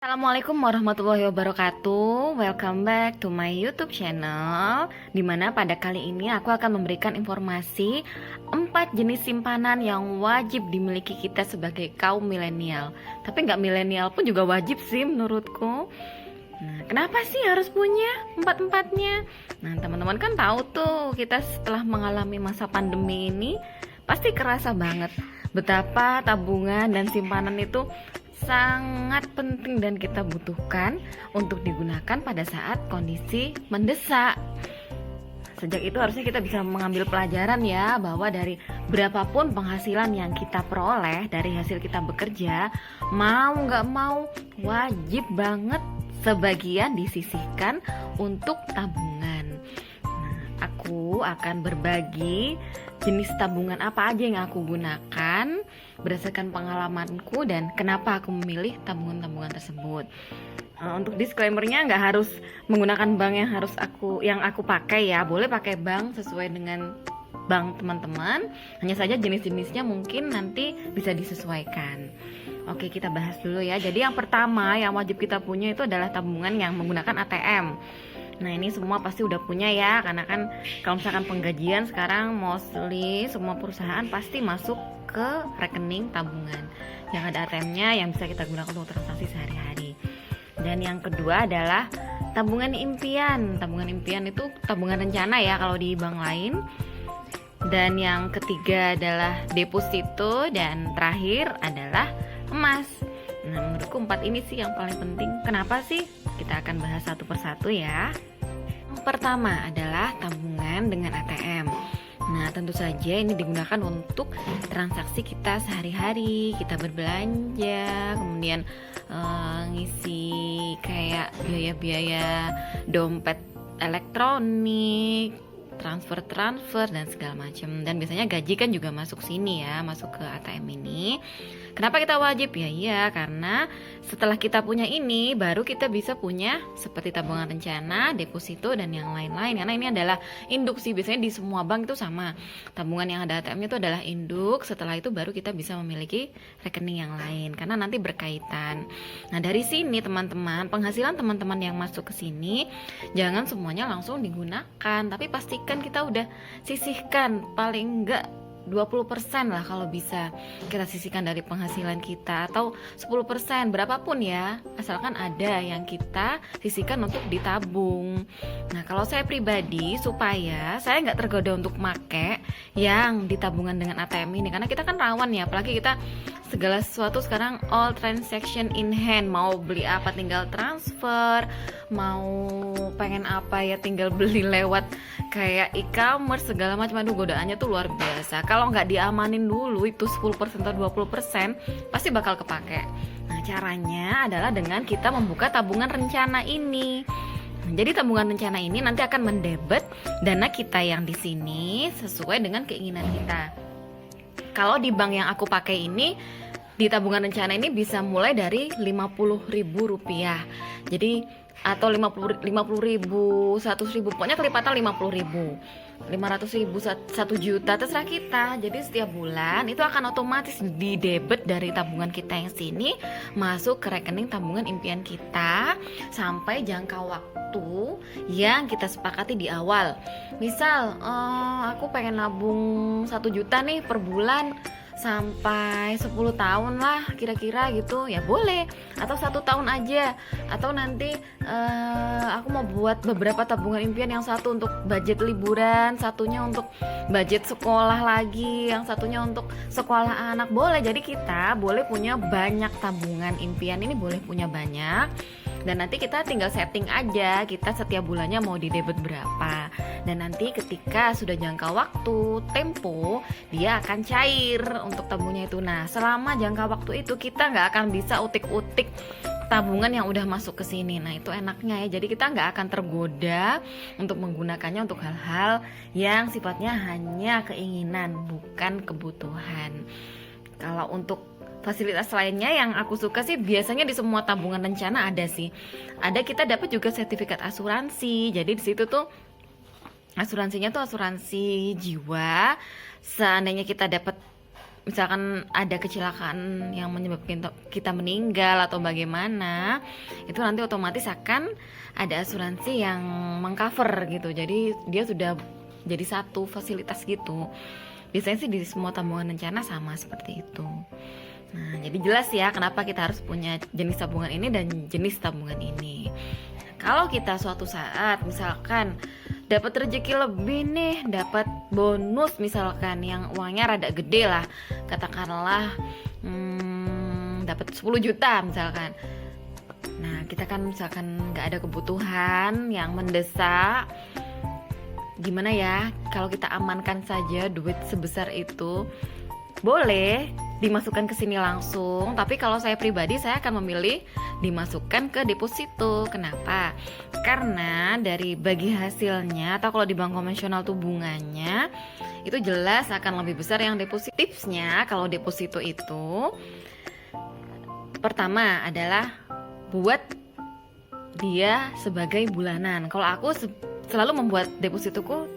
Assalamualaikum warahmatullahi wabarakatuh. Welcome back to my YouTube channel, dimana pada kali ini aku akan memberikan informasi 4 jenis simpanan yang wajib dimiliki kita sebagai kaum milenial. Tapi nggak milenial pun juga wajib sih menurutku. Nah, kenapa sih harus punya empat-empatnya? Nah, teman-teman kan tahu tuh, kita setelah mengalami masa pandemi ini pasti kerasa banget betapa tabungan dan simpanan itu sangat penting dan kita butuhkan untuk digunakan pada saat kondisi mendesak. Sejak itu harusnya kita bisa mengambil pelajaran ya, bahwa dari berapapun penghasilan yang kita peroleh dari hasil kita bekerja, mau nggak mau wajib banget sebagian disisihkan untuk tabungan. Nah, aku akan berbagi jenis tabungan apa aja yang aku gunakan berdasarkan pengalamanku dan kenapa aku memilih tabungan-tabungan tersebut. Untuk disclaimernya, nggak harus menggunakan bank yang aku pakai ya, boleh pakai bank sesuai dengan bank teman-teman. Hanya saja jenis-jenisnya mungkin nanti bisa disesuaikan. Oke, kita bahas dulu ya. Jadi yang pertama yang wajib kita punya itu adalah tabungan yang menggunakan ATM. Nah, ini semua pasti udah punya ya, karena kan kalau misalkan penggajian sekarang mostly semua perusahaan pasti masuk ke rekening tabungan yang ada ATM-nya yang bisa kita gunakan untuk transaksi sehari-hari. Dan yang kedua adalah tabungan impian. Tabungan impian itu tabungan rencana ya kalau di bank lain. Dan yang ketiga adalah deposito, dan terakhir adalah emas. Nah, menurutku 4 ini sih yang paling penting. Kenapa sih? Kita akan bahas satu persatu ya. Yang pertama adalah tabungan dengan ATM. Nah, tentu saja ini digunakan untuk transaksi kita sehari-hari, kita berbelanja, kemudian ngisi kayak biaya-biaya dompet elektronik, transfer dan segala macam. Dan biasanya gaji kan juga masuk sini ya, masuk ke ATM ini. Kenapa kita wajib? Ya iya, karena setelah kita punya ini baru kita bisa punya seperti tabungan rencana, deposito dan yang lain-lain. Karena ini adalah induk sih, biasanya di semua bank itu sama. Tabungan yang ada ATM-nya itu adalah induk, setelah itu baru kita bisa memiliki rekening yang lain karena nanti berkaitan. Nah, dari sini teman-teman, penghasilan teman-teman yang masuk ke sini jangan semuanya langsung digunakan, tapi pastikan kita udah sisihkan paling enggak 20% lah kalau bisa kita sisihkan dari penghasilan kita, atau 10%, berapapun ya, asalkan ada yang kita sisihkan untuk ditabung. Nah, kalau saya pribadi, supaya saya nggak tergoda untuk make yang ditabungan dengan ATM ini, karena kita kan rawan ya, apalagi kita segala sesuatu sekarang all transaction in hand, mau beli apa tinggal transfer, mau pengen apa ya tinggal beli lewat kayak e-commerce segala macam. Aduh, godaannya tuh luar biasa. Kalau nggak diamanin dulu itu 10% atau 20% pasti bakal kepake. Nah, caranya adalah dengan kita membuka tabungan rencana ini. Jadi tabungan rencana ini nanti akan mendebet dana kita yang di sini sesuai dengan keinginan kita. Kalau di bank yang aku pakai ini, di tabungan rencana ini bisa mulai dari Rp50.000. Jadi atau 50.000, 100.000, pokoknya kelipatan 50.000, 500.000, 1 juta, terserah kita. Jadi setiap bulan itu akan otomatis didebet dari tabungan kita yang sini masuk ke rekening tabungan impian kita sampai jangka waktu yang kita sepakati di awal. Misal aku pengen nabung 1 juta nih per bulan sampai 10 tahun lah kira-kira gitu, ya boleh, atau 1 tahun aja, atau nanti aku mau buat beberapa tabungan impian, yang satu untuk budget liburan, satunya untuk budget sekolah lagi, yang satunya untuk sekolah anak, boleh. Jadi kita boleh punya banyak tabungan impian ini, boleh punya banyak. Dan nanti kita tinggal setting aja kita setiap bulannya mau didebet berapa. Dan nanti ketika sudah jangka waktu, tempo, dia akan cair untuk tabungnya itu. Nah, selama jangka waktu itu kita nggak akan bisa utik-utik tabungan yang udah masuk ke sini. Nah, itu enaknya ya. Jadi kita nggak akan tergoda untuk menggunakannya untuk hal-hal yang sifatnya hanya keinginan, bukan kebutuhan. Kalau untuk fasilitas lainnya yang aku suka sih, biasanya di semua tabungan rencana ada sih. Ada, kita dapat juga sertifikat asuransi. Jadi di situ tuh asuransinya tuh asuransi jiwa. Seandainya kita dapat misalkan ada kecelakaan yang menyebabkan kita meninggal atau bagaimana, itu nanti otomatis akan ada asuransi yang mengcover gitu. Jadi dia sudah jadi satu fasilitas gitu. Biasanya sih di semua tabungan rencana sama seperti itu. Nah, jadi jelas ya kenapa kita harus punya jenis tabungan ini dan jenis tabungan ini. Kalau kita suatu saat misalkan dapat rezeki lebih nih, dapat bonus misalkan yang uangnya rada gede lah, katakanlah dapat 10 juta misalkan. Nah, kita kan misalkan nggak ada kebutuhan yang mendesak, gimana ya kalau kita amankan saja duit sebesar itu? Boleh dimasukkan ke sini langsung, tapi kalau saya pribadi saya akan memilih dimasukkan ke deposito. Kenapa? Karena dari bagi hasilnya, atau kalau di bank konvensional tuh bunganya itu jelas akan lebih besar yang deposito. Tipsnya kalau deposito itu pertama adalah buat dia sebagai bulanan. Kalau aku selalu membuat depositoku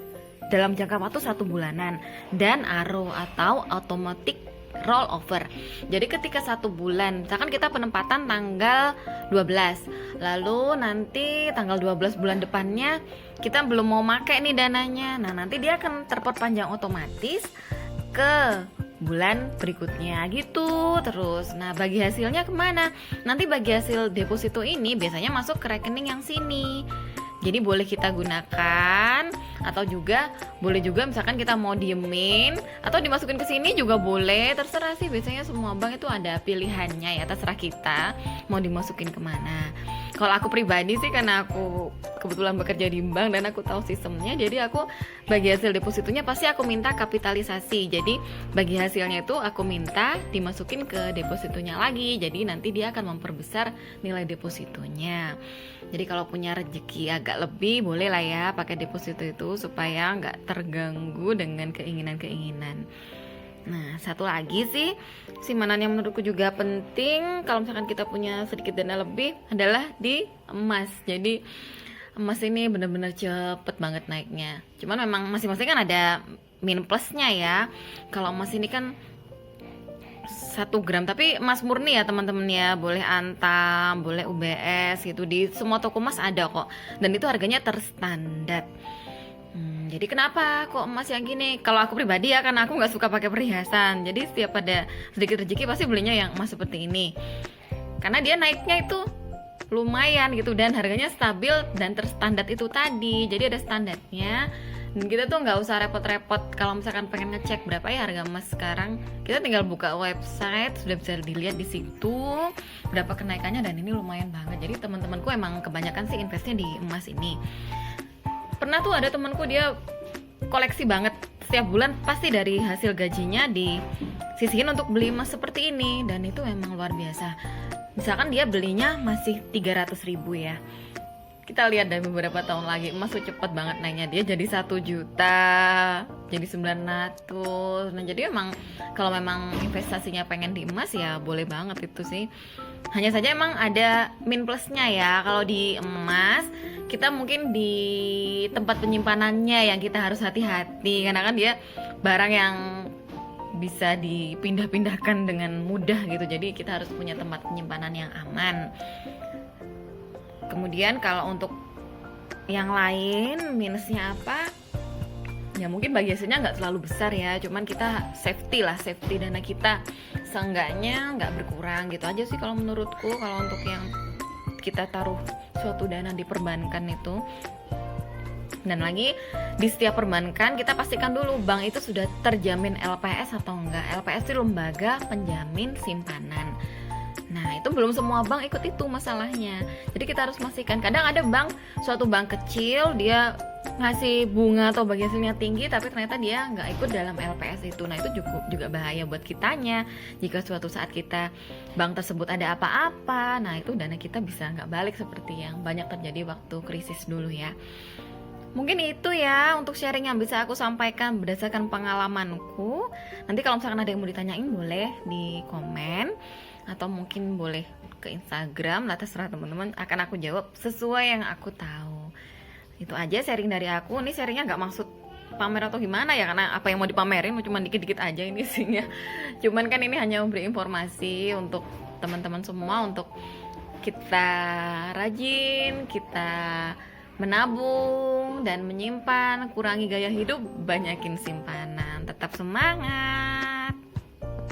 dalam jangka waktu 1 bulanan dan ARO atau automatic roll over. Jadi ketika 1 bulan, misalkan kita penempatan tanggal 12, lalu nanti tanggal 12 bulan depannya kita belum mau pakai nih dananya. Nah, nanti dia akan terperpanjang otomatis ke bulan berikutnya gitu terus. Nah, bagi hasilnya kemana? Nanti bagi hasil deposito ini biasanya masuk ke rekening yang sini. Jadi boleh kita gunakan, atau juga boleh juga misalkan kita mau diemin atau dimasukin ke sini juga boleh, terserah sih. Biasanya semua bank itu ada pilihannya ya, terserah kita mau dimasukin kemana. Kalau aku pribadi sih, karena aku kebetulan bekerja di bank dan aku tahu sistemnya, jadi aku bagi hasil depositonya pasti aku minta kapitalisasi. Jadi bagi hasilnya itu aku minta dimasukin ke depositonya lagi. Jadi nanti dia akan memperbesar nilai depositonya. Jadi kalau punya rezeki agak lebih, boleh lah ya pakai deposito itu supaya nggak terganggu dengan keinginan-keinginan. Nah, satu lagi sih simpanan yang menurutku juga penting kalau misalkan kita punya sedikit dana lebih adalah di emas. Jadi emas ini benar-benar cepet banget naiknya. Cuman memang masing-masing kan ada min plusnya ya. Kalau emas ini kan 1 gram, tapi emas murni ya teman-teman ya, boleh Antam, boleh UBS gitu, di semua toko emas ada kok, dan itu harganya terstandar. Jadi kenapa kok emas yang gini? Kalau aku pribadi ya, karena aku nggak suka pakai perhiasan, jadi setiap ada sedikit rezeki pasti belinya yang emas seperti ini, karena dia naiknya itu lumayan gitu dan harganya stabil dan terstandar itu tadi. Jadi ada standarnya. Dan kita tuh nggak usah repot-repot kalau misalkan pengen ngecek berapa ya harga emas sekarang. Kita tinggal buka website, sudah bisa dilihat di situ berapa kenaikannya, dan ini lumayan banget. Jadi teman-temanku emang kebanyakan sih investnya di emas ini. Pernah tuh ada temanku, dia koleksi banget, setiap bulan pasti dari hasil gajinya disisihin untuk beli emas seperti ini, dan itu emang luar biasa. Misalkan dia belinya masih 300.000 ya, kita lihat dari beberapa tahun lagi emas tuh cepet banget naiknya, dia jadi 1 juta, jadi 900. Nah, jadi emang kalau memang investasinya pengen di emas ya boleh banget itu sih. Hanya saja emang ada min plusnya ya. Kalau di emas kita mungkin di tempat penyimpanannya yang kita harus hati-hati, karena kan dia barang yang bisa dipindah-pindahkan dengan mudah gitu. Jadi kita harus punya tempat penyimpanan yang aman. Kemudian kalau untuk yang lain minusnya apa? Ya mungkin bagi hasilnya nggak terlalu besar ya, cuman kita safety dana kita seenggaknya nggak berkurang gitu aja sih kalau menurutku. Kalau untuk yang kita taruh suatu dana di perbankan itu. Dan lagi di setiap perbankan kita pastikan dulu bank itu sudah terjamin LPS atau enggak. LPS itu lembaga penjamin simpanan. Nah, itu belum semua bank ikut itu masalahnya. Jadi kita harus pastikan. Kadang ada suatu bank kecil dia ngasih bunga atau bagi hasilnya tinggi, tapi ternyata dia nggak ikut dalam LPS itu. Nah, itu juga bahaya buat kitanya. Jika suatu saat kita bank tersebut ada apa-apa, nah itu dana kita bisa nggak balik seperti yang banyak terjadi waktu krisis dulu ya. Mungkin itu ya untuk sharing yang bisa aku sampaikan berdasarkan pengalamanku. Nanti kalau misalkan ada yang mau ditanyain boleh di komen, atau mungkin boleh ke Instagram lah, terserah teman-teman, akan aku jawab sesuai yang aku tahu. Itu aja sharing dari aku. Ini sharingnya nggak maksud pamer atau gimana ya, karena apa yang mau dipamerin cuma dikit-dikit aja ini isinya. Cuman kan ini hanya memberi informasi untuk teman-teman semua, untuk kita rajin, kita menabung dan menyimpan, kurangi gaya hidup, banyakin simpanan. Tetap semangat.